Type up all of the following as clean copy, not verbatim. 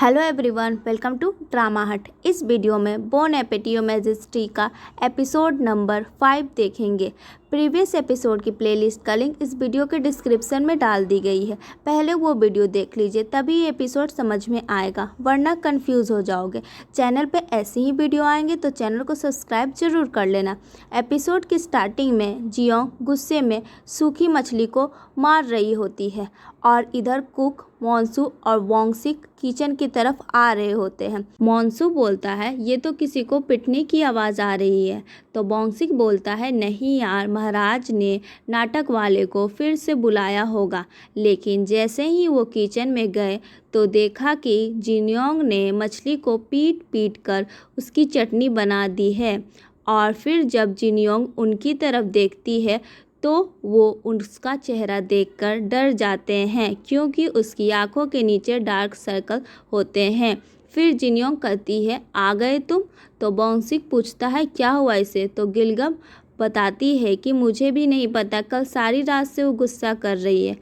Hello everyone, welcome to drama hut. इस video में bon appetit majesty का episode number 5 देखेंगे। प्रीवियस एपिसोड की प्लेलिस्ट का लिंक इस वीडियो के डिस्क्रिप्शन में डाल दी गई है। पहले वो वीडियो देख लीजिए, तभी ये एपिसोड समझ में आएगा, वरना कंफ्यूज हो जाओगे। चैनल पे ऐसे ही वीडियो आएंगे तो चैनल को सब्सक्राइब जरूर कर लेना। एपिसोड की स्टार्टिंग में जियोंग गुस्से में सूखी मछली को मार रही होती है और इधर कुक, मॉन्सू और वोंगसिक किचन की तरफ आ रहे होते हैं। मॉन्सू बोलता है ये तो किसी को पिटने की आवाज़ आ रही है, तो वोंगसिक बोलता है नहीं यार, महाराज ने नाटक वाले को फिर से बुलाया होगा। लेकिन जैसे ही वो किचन में गए तो देखा कि जिन्योंग ने मछली को पीट पीट कर उसकी चटनी बना दी है। और फिर जब जिन्योंग उनकी तरफ देखती है तो वो उसका चेहरा देखकर डर जाते हैं, क्योंकि उसकी आंखों के नीचे डार्क सर्कल होते हैं। फिर जिन्योंग कहती है आ गए तुम? तो वोंगसिक पूछता है क्या हुआ इसे? तो गिलगम बताती है कि मुझे भी नहीं पता, कल सारी रात से वो गुस्सा कर रही है।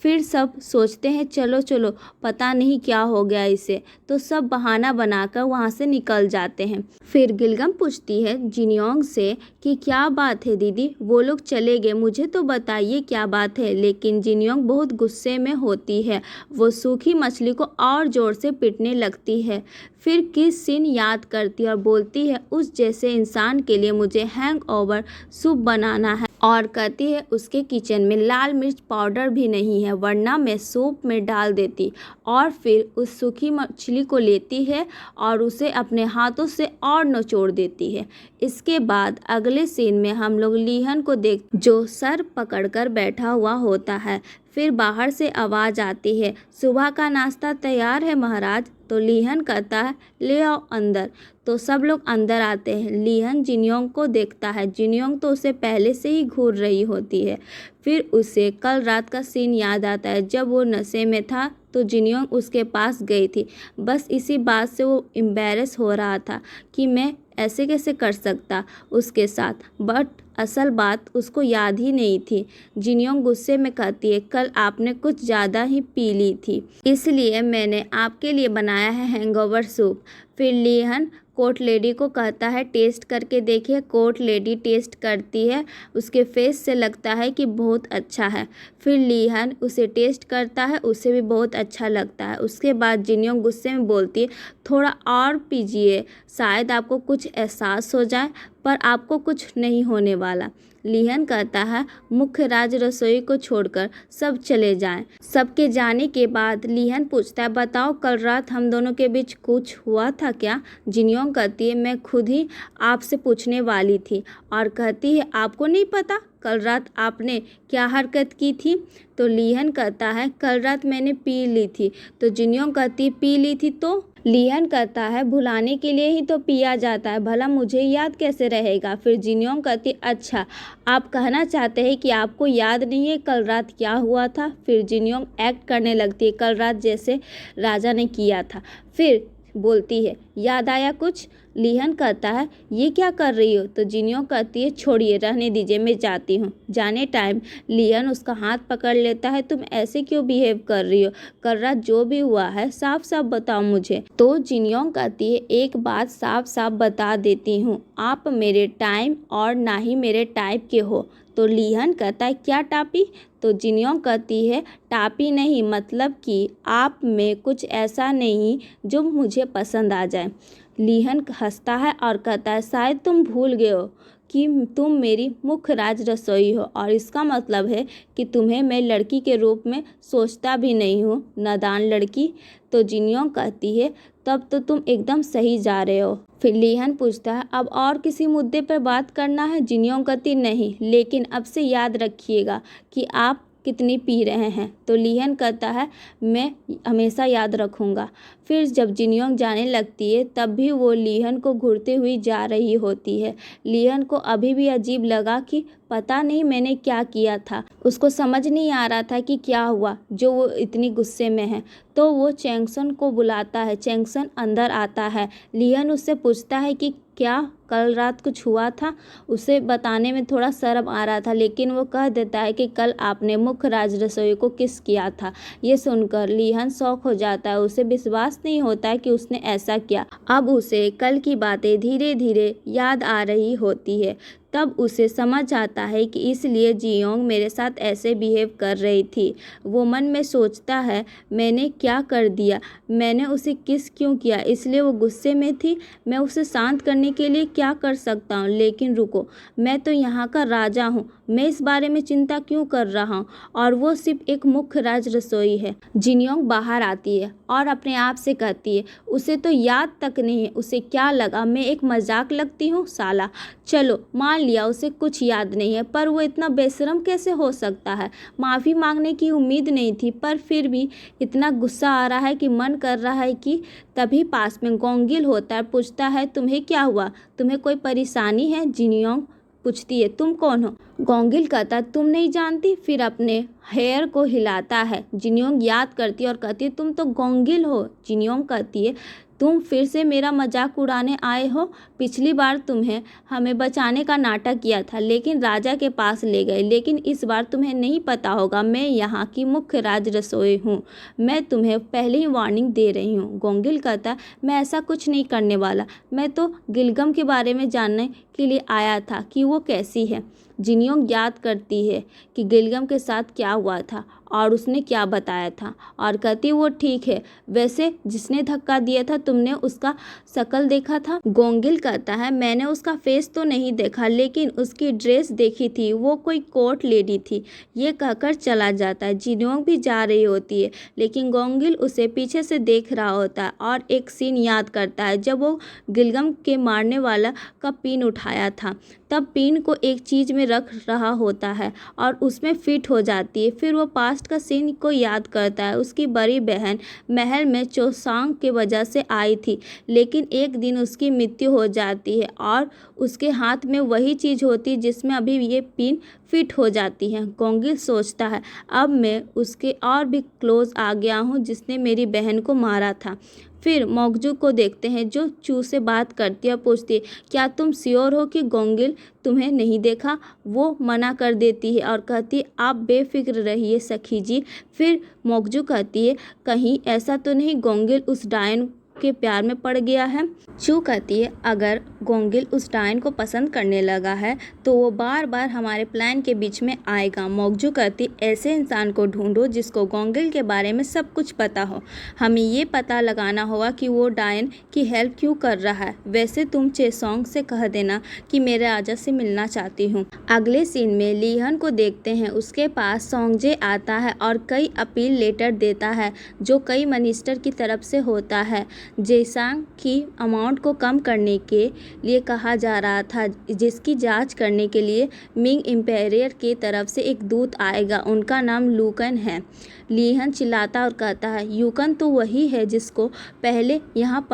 फिर सब सोचते हैं चलो चलो, पता नहीं क्या हो गया इसे, तो सब बहाना बनाकर वहाँ से निकल जाते हैं। फिर गिलगम पूछती है जिन्योंग से कि क्या बात है दीदी, वो लोग चले गए, मुझे तो बताइए क्या बात है। लेकिन जिन्योंग बहुत गुस्से में होती है, वो सूखी मछली को और ज़ोर से पीटने लगती है। फिर किस सीन याद करती है और बोलती है उस जैसे इंसान के लिए मुझे हैंगओवर सूप बनाना है, और कहती है उसके किचन में लाल मिर्च पाउडर भी नहीं है, वरना मैं सूप में डाल देती। और फिर उस सूखी मछली को लेती है और उसे अपने हाथों से और निचोड़ देती है। इसके बाद अगले सीन में हम लोग लीहन को देख जो सर पकड़कर बैठा हुआ होता है। फिर बाहर से आवाज़ आती है सुबह का नाश्ता तैयार है महाराज। तो लीहन कहता है ले आओ अंदर। तो सब लोग अंदर आते हैं। लीहन जिन्योंग को देखता है, जिन्योंग तो उसे पहले से ही घूर रही होती है। फिर उसे कल रात का सीन याद आता है, जब वो नशे में था तो जिन्योंग उसके पास गई थी। बस इसी बात से वो एम्बैरेस हो रहा था कि मैं ऐसे कैसे कर सकता उसके साथ, बट असल बात उसको याद ही नहीं थी। जिन्योंग गुस्से में कहती है कल आपने कुछ ज़्यादा ही पी ली थी, इसलिए मैंने आपके लिए बनाया है हैंगओवर सूप। फिर लीहन कोर्ट लेडी को कहता है टेस्ट करके देखिए। कोर्ट लेडी टेस्ट करती है, उसके फेस से लगता है कि बहुत अच्छा है। फिर लीहन उसे टेस्ट करता है, उसे भी बहुत अच्छा लगता है। उसके बाद जिन्योंग गुस्से में बोलती है थोड़ा और पीजिए, शायद आपको कुछ एहसास हो जाए, पर आपको कुछ नहीं होने वाला। लीहन कहता है मुख्य राज रसोई को छोड़कर सब चले जाएं। सबके जाने के बाद लीहन पूछता है बताओ कल रात हम दोनों के बीच कुछ हुआ था क्या? जिन्योंग कहती है मैं खुद ही आपसे पूछने वाली थी, और कहती है आपको नहीं पता कल रात आपने क्या हरकत की थी? तो लीहन कहता है कल रात मैंने पी ली थी। तो जिन्योंग कहती है पी ली थी तो? लीहन कहता है भुलाने के लिए ही तो पिया जाता है, भला मुझे याद कैसे रहेगा? फिर जिन्योंग कहती अच्छा, आप कहना चाहते हैं कि आपको याद नहीं है कल रात क्या हुआ था? फिर जिन्योंग एक्ट करने लगती है कल रात जैसे राजा ने किया था। फिर बोलती है याद आया कुछ? लीहन कहता है ये क्या कर रही हो? तो जिन्योंग कहती है छोड़िए, रहने दीजिए, मैं जाती हूँ। जाने टाइम लीहन उसका हाथ पकड़ लेता है तुम ऐसे क्यों बिहेव कर रही हो? कल रात जो भी हुआ है साफ साफ बताओ मुझे। तो जिन्योंग कहती है एक बात साफ साफ बता देती हूँ, आप मेरे टाइम और ना ही मेरे टाइप के हो। तो लीहन कहता है क्या टापी? तो जिन्योंग कहती है टापी नहीं, मतलब कि आप में कुछ ऐसा नहीं जो मुझे पसंद आ जाए। लीहन हंसता है और कहता है शायद तुम भूल गए हो कि तुम मेरी मुख्य राज रसोई हो, और इसका मतलब है कि तुम्हें मैं लड़की के रूप में सोचता भी नहीं हूँ, नादान लड़की। तो जिन्योंग कहती है तब तो तुम एकदम सही जा रहे हो। फिर लीहन पूछता है अब और किसी मुद्दे पर बात करना है? जिन्योंग कहती नहीं, लेकिन अब से याद रखिएगा कि आप कितनी पी रहे हैं। तो लीहन कहता है मैं हमेशा याद रखूँगा। फिर जब जिन्योंग जाने लगती है तब भी वो लीहन को घूरते हुई जा रही होती है। लीहन को अभी भी अजीब लगा कि पता नहीं मैंने क्या किया था, उसको समझ नहीं आ रहा था कि क्या हुआ जो वो इतनी गुस्से में है। तो वो चैंगसन को बुलाता है, चैंगसन अंदर आता है। लीहन उससे पूछता है कि क्या कल रात कुछ हुआ था। उसे बताने में थोड़ा शर्म आ रहा था, लेकिन वो कह देता है कि कल आपने मुख्य राज रसोई को किस किया था। ये सुनकर लीहन शॉक हो जाता है। उसे विश्वास नहीं होता है कि उसने ऐसा किया। अब उसे कल की बातें धीरे धीरे याद आ रही होती है। तब उसे समझ आता है कि इसलिए जियोंग मेरे साथ ऐसे बिहेव कर रही थी। वो मन में सोचता है, मैंने क्या कर दिया, मैंने उसे किस क्यों किया, इसलिए वो गुस्से में थी। मैं उसे शांत करने के लिए क्या कर सकता हूँ। लेकिन रुको, मैं तो यहाँ का राजा हूँ, मैं इस बारे में चिंता क्यों कर रहा हूँ, और वो सिर्फ एक मुख्य राज रसोई है। जियोंग बाहर आती है और अपने आप से कहती है, उसे तो याद तक नहीं है। उसे क्या लगा मैं एक मजाक लगती हूँ। साला, चलो मान लिया उसे कुछ याद नहीं है, पर वो इतना बेशरम कैसे हो सकता है। माफ़ी मांगने की उम्मीद नहीं थी, पर फिर भी इतना गुस्सा आ रहा है कि मन कर रहा है कि तभी पास में गोंगिल होता है। पूछता है, तुम्हें क्या हुआ, तुम्हें कोई परेशानी है। जियोंग पूछती है, तुम कौन हो। गोंगिल कहता, तुम नहीं जानती। फिर अपने हेयर को हिलाता है। जियोंग याद करती है और कहती है, तुम तो गोंगिल हो। जियोंग कहती है, तुम फिर से मेरा मजाक उड़ाने आए हो। पिछली बार तुम्हें हमें बचाने का नाटक किया था, लेकिन राजा के पास ले गए। लेकिन इस बार तुम्हें नहीं पता होगा, मैं यहाँ की मुख्य राज रसोई हूँ। मैं तुम्हें पहले ही वार्निंग दे रही हूँ। गोंगिल कहता, मैं ऐसा कुछ नहीं करने वाला, मैं तो गिलगम के बारे में जानने के लिए आया था कि वो कैसी है। जियोंग याद करती है कि गिलगम के साथ क्या हुआ था और उसने क्या बताया था, और कहती वो ठीक है। वैसे जिसने धक्का दिया था, तुमने उसका शक्ल देखा था। गोंगिल कहता है, मैंने उसका फेस तो नहीं देखा, लेकिन उसकी ड्रेस देखी थी, वो कोई कोर्ट लेडी थी। ये कहकर चला जाता है। जियोंग भी जा रही होती है, लेकिन गोंगिल उसे पीछे से देख रहा होता है और एक सीन याद करता है जब वो गिलगम के मारने वाला का पिन उठाया था। तब पिन को एक चीज़ में रख रहा होता है और उसमें फिट हो जाती है। फिर वो पास्ट का सीन को याद करता है। उसकी बड़ी बहन महल में चोसांग के वजह से आई थी, लेकिन एक दिन उसकी मृत्यु हो जाती है और उसके हाथ में वही चीज़ होती है जिसमें अभी ये पिन फिट हो जाती है। गोंगिल सोचता है, अब मैं उसके और भी क्लोज आ गया हूँ जिसने मेरी बहन को मारा था। फिर मोगजू को देखते हैं जो चू से बात करती है, पूछती है, क्या तुम श्योर हो कि गोंगिल तुम्हें नहीं देखा। वो मना कर देती है और कहती है, आप बेफिक्र रहिए सखी जी। फिर मोगजू कहती है, कहीं ऐसा तो नहीं गोंगिल उस डायन के प्यार में पड़ गया है। चू कहती है, अगर गोंगिल उस डायन को पसंद करने लगा है तो वो बार बार हमारे प्लान के बीच में आएगा। मोगजू कहती, ऐसे इंसान को ढूंढो जिसको गोंगिल के बारे में सब कुछ पता हो। हमें ये पता लगाना होगा कि वो डायन की हेल्प क्यों कर रहा है। वैसे तुम चेसोंग से कह देना कि मेरे राजा से मिलना चाहती हूँ। अगले सीन में लीहन को देखते हैं। उसके पास सोंगजे आता है और कई अपील लेटर देता है जो कई मिनिस्टर की तरफ से होता है। जेसांग की अमाउंट को कम करने के लिए कहा जा रहा था, जिसकी जांच करने के लिए मिंग इम्पेरियर की तरफ से एक दूत आएगा। उनका नाम लूकन है। लीहन चिल्लाता और कहता है, यूकन तो वही है जिसको पहले यहाँ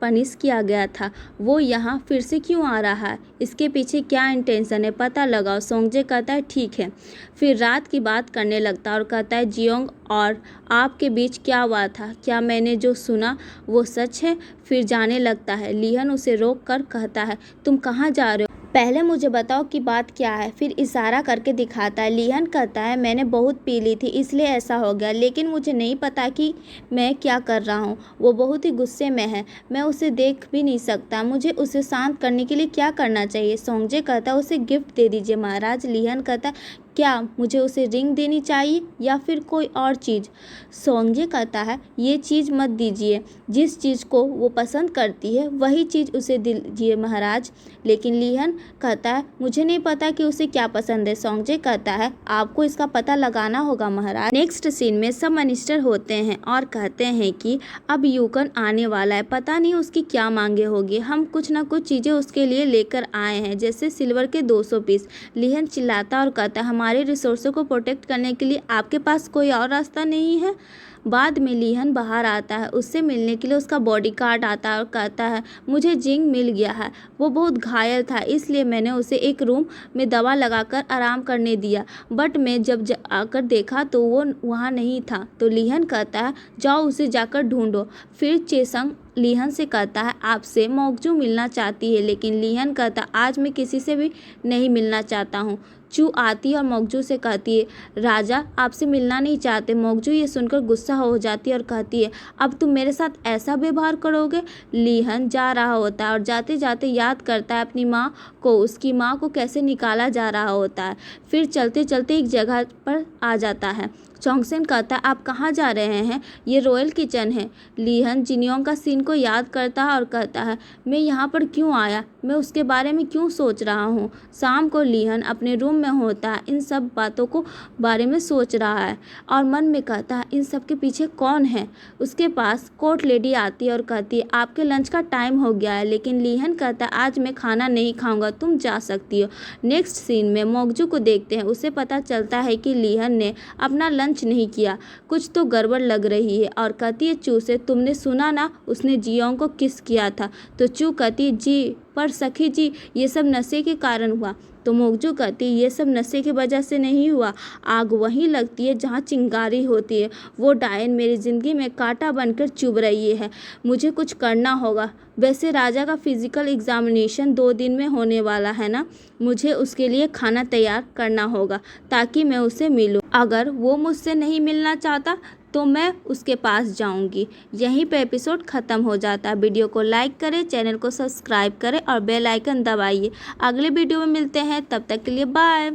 पनिश किया गया था। वो यहाँ फिर से क्यों आ रहा है, इसके पीछे क्या इंटेंशन है, पता लगाओ। सोंगजे कहता है, ठीक है। फिर रात की बात करने लगता है और कहता है, जियोंग और आपके बीच क्या हुआ था, क्या मैंने जो सुना वो सच है। फिर जाने लगता है। लीहन उसे रोक कर कहता है, तुम कहाँ जा रहे हो, पहले मुझे बताओ कि बात क्या है। फिर इशारा करके दिखाता है। लीहन कहता है, मैंने बहुत पी ली थी इसलिए ऐसा हो गया, लेकिन मुझे नहीं पता कि मैं क्या कर रहा हूँ। वो बहुत ही गुस्से में है, मैं उसे देख भी नहीं सकता। मुझे उसे शांत करने के लिए क्या करना चाहिए। सोंगजे कहता है, उसे गिफ्ट दे दीजिए महाराज। लीहन कहता है, क्या मुझे उसे रिंग देनी चाहिए या फिर कोई और चीज़। सोंगजे कहता है, ये चीज़ मत दीजिए, जिस चीज़ को वो पसंद करती है वही चीज़ उसे दीजिए महाराज। लेकिन लीहन कहता है, मुझे नहीं पता कि उसे क्या पसंद है। सोंगजे कहता है, आपको इसका पता लगाना होगा महाराज। नेक्स्ट सीन में सब मिनिस्टर होते हैं और कहते हैं कि अब यूकन आने वाला है, पता नहीं उसकी क्या मांगे होगी। हम कुछ ना कुछ चीज़ें उसके लिए लेकर आए हैं, जैसे सिल्वर के 200 पीस। लीहन चिल्लाता और कहता है, हमारे रिसोर्सों को प्रोटेक्ट करने के लिए आपके पास कोई और रास्ता नहीं है। बाद में लिहन बाहर आता है, उससे मिलने के लिए उसका बॉडीगार्ड आता है और कहता है मुझे जिंग मिल गया है। वो बहुत घायल था, इसलिए मैंने उसे एक रूम में दवा लगाकर आराम करने दिया, बट मैं जब आकर देखा तो वो वहाँ नहीं था। तो लिहन कहता है जाओ उसे जाकर ढूंढो। फिर चेसंग लिहन से कहता है आपसे मोगजू मिलना चाहती है, लेकिन लिहन कहता आज मैं किसी से भी नहीं मिलना चाहता हूँ। चू आती है और मोगजू से कहती है राजा आपसे मिलना नहीं चाहते। मोगजू ये सुनकर गुस्सा हो जाती है और कहती है अब तुम मेरे साथ ऐसा व्यवहार करोगे। लिहन जा रहा होता है और जाते जाते याद करता है अपनी माँ को, उसकी माँ को कैसे निकाला जा रहा होता है। फिर चलते चलते एक जगह पर आ जाता है। चोंगसेन कहता है आप कहाँ जा रहे हैं, ये रॉयल किचन है। लिहन जिनियोंग का सीन को याद करता है और कहता है मैं यहाँ पर क्यों आया, मैं उसके बारे में क्यों सोच रहा हूँ। शाम को लिहन अपने रूम में होता है, इन सब बातों को बारे में सोच रहा है और मन में कहता है इन सब के पीछे कौन है। उसके पास कोर्ट लेडी आती है और कहती है आपके लंच का टाइम हो गया है, लेकिन लिहन कहता है आज मैं खाना नहीं खाऊंगा, तुम जा सकती हो। नेक्स्ट सीन में मोगजू को देखते हैं, उसे पता चलता है कि लिहन ने अपना लंच नहीं किया, कुछ तो गड़बड़ लग रही है और कहती है चू से तुमने सुना ना उसने जियोंग को किस किया था। तो चू कहती है जी पर सखी जी ये सब नशे के कारण हुआ। तो मोगजू कहती ये सब नशे की वजह से नहीं हुआ, आग वहीं लगती है जहाँ चिंगारी होती है। वो डायन मेरी ज़िंदगी में कांटा बनकर चुभ रही है, मुझे कुछ करना होगा। वैसे राजा का फिजिकल एग्जामिनेशन 2 दिन में होने वाला है ना, मुझे उसके लिए खाना तैयार करना होगा ताकि मैं उसे मिलूं। अगर वो मुझसे नहीं मिलना चाहता तो मैं उसके पास जाऊंगी। यहीं पे एपिसोड ख़त्म हो जाता है। वीडियो को लाइक करें, चैनल को सब्सक्राइब करें और बेल आइकन दबाइए। अगले वीडियो में मिलते हैं, तब तक के लिए बाय।